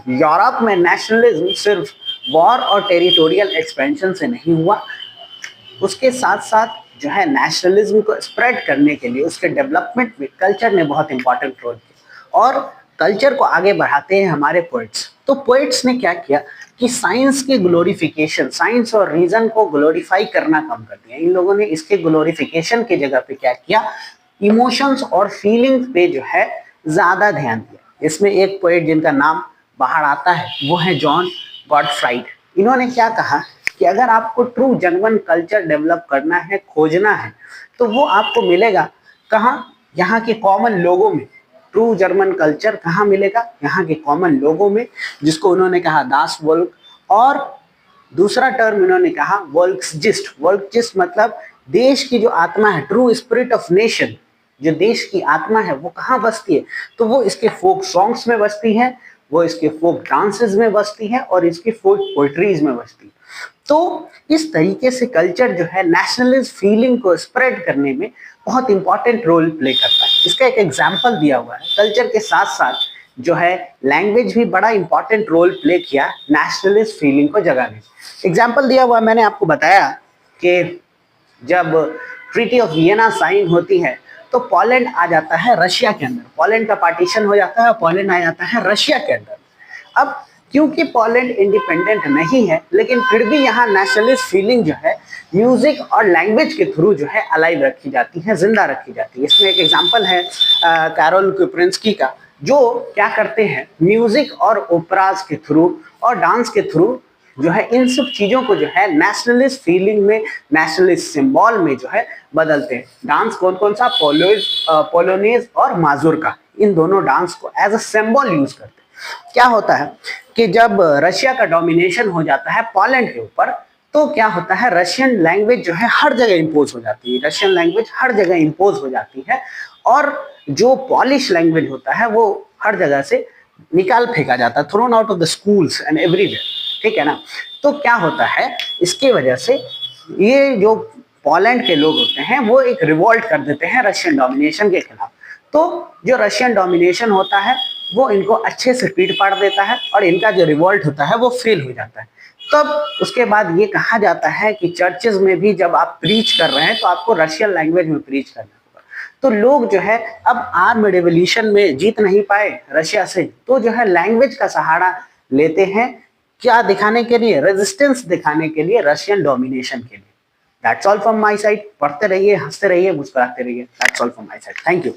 Europe में nationalism सिर्फ war और टेरिटोरियल एक्सपेंशन से नहीं हुआ, उसके साथ साथ जो है नेशनलिज्म को स्प्रेड करने के लिए उसके डेवलपमेंट में कल्चर ने बहुत इंपॉर्टेंट रोल किया। और कल्चर को आगे बढ़ाते हैं हमारे पोइट्स। तो पोइट्स ने क्या किया कि साइंस के ग्लोरिफिकेशन, साइंस और रीजन को ग्लोरीफाई करना कम कर दिया। इन लोगों ने इसके ग्लोरिफिकेशन की जगह पे क्या किया, इमोशंस और फीलिंग्स पे जो है ज्यादा ध्यान दिया। इसमें एक पोएट जिनका नाम बाहर आता है वो है जॉन गॉडफ्राइड। इन्होंने क्या कहा कि अगर आपको ट्रू जर्मन कल्चर डेवलप करना है, खोजना है, तो वो आपको मिलेगा कहाँ, यहाँ के कॉमन लोगों में। ट्रू जर्मन कल्चर कहाँ मिलेगा, यहाँ के कॉमन लोगों में, जिसको उन्होंने कहा दास वोल्क। और दूसरा टर्म इन्होंने कहा वोल्क्सजिस्ट। वोल्क्सजिस्ट मतलब देश की जो आत्मा है, ट्रू स्पिरिट ऑफ नेशन, जो देश की आत्मा है वो कहाँ बसती है, तो वो इसके फोक सॉन्ग्स में बसती है, वो इसके फोक डांसेस में बसती है और इसकी फोक पोइट्रीज में बसती है। तो इस तरीके से कल्चर जो है नेशनलिस्ट फीलिंग को स्प्रेड करने में बहुत इंपॉर्टेंट रोल प्ले करता है। इसका एक एग्जाम्पल दिया हुआ है। कल्चर के साथ साथ जो है लैंग्वेज भी बड़ा इंपॉर्टेंट रोल प्ले किया नेशनलिस्ट फीलिंग को जगाने। एग्जाम्पल दिया हुआ, मैंने आपको बताया कि जब ट्रीटी ऑफ वियना साइन होती है तो पोलैंड आ जाता है रशिया के अंदर। पोलैंड का पार्टीशन हो जाता है और पोलैंड आ जाता है रशिया के अंदर। अब क्योंकि पोलैंड इंडिपेंडेंट नहीं है, लेकिन फिर भी यहाँ नेशनलिस्ट फीलिंग जो है म्यूजिक और लैंग्वेज के थ्रू जो है अलाइव रखी जाती है, जिंदा रखी जाती है। इसमें एक एग्जांपल है कैरोल कुप्रिंस्की का, जो क्या करते हैं म्यूजिक और ओपराज के थ्रू और डांस के थ्रू जो है इन सब चीजों को जो है नेशनलिस्ट फीलिंग में, नेशनलिस्ट सिंबल में जो है बदलते हैं। डांस कौन कौन सा, पोलोनेज और माजुरका, इन दोनों डांस को एज अ सिंबल यूज करते हैं। क्या होता है कि जब रशिया का डोमिनेशन हो जाता है पोलैंड के ऊपर, तो क्या होता है रशियन लैंग्वेज जो है हर जगह इंपोज हो जाती है। रशियन लैंग्वेज हर जगह इंपोज हो जाती है और जो पॉलिश लैंग्वेज होता है वो हर जगह से निकाल फेंका जाता है, thrown out of the schools and everywhere. ठीक है ना। तो क्या होता है, इसकी वजह से ये जो पोलैंड के लोग होते हैं वो एक रिवोल्ट कर देते हैं रशियन डोमिनेशन के खिलाफ। तो जो रशियन डोमिनेशन होता है वो इनको अच्छे से पीट पाड़ देता है और इनका जो रिवोल्ट होता है वो फेल हो जाता है। तब उसके बाद ये कहा जाता है कि चर्चेज में भी जब आप प्रीच कर रहे हैं तो आपको रशियन लैंग्वेज में प्रीच करना होगा। तो लोग जो है अब आर्म्ड रिवॉल्यूशन में जीत नहीं पाए रशिया से, तो जो है लैंग्वेज का सहारा लेते हैं, क्या दिखाने के लिए, रेजिस्टेंस दिखाने के लिए, रशियन डोमिनेशन के लिए। That's all from my side. पढ़ते रहिए, हंसते रहिए, मुस्कुराते रहिए। That's all from my side. Thank you.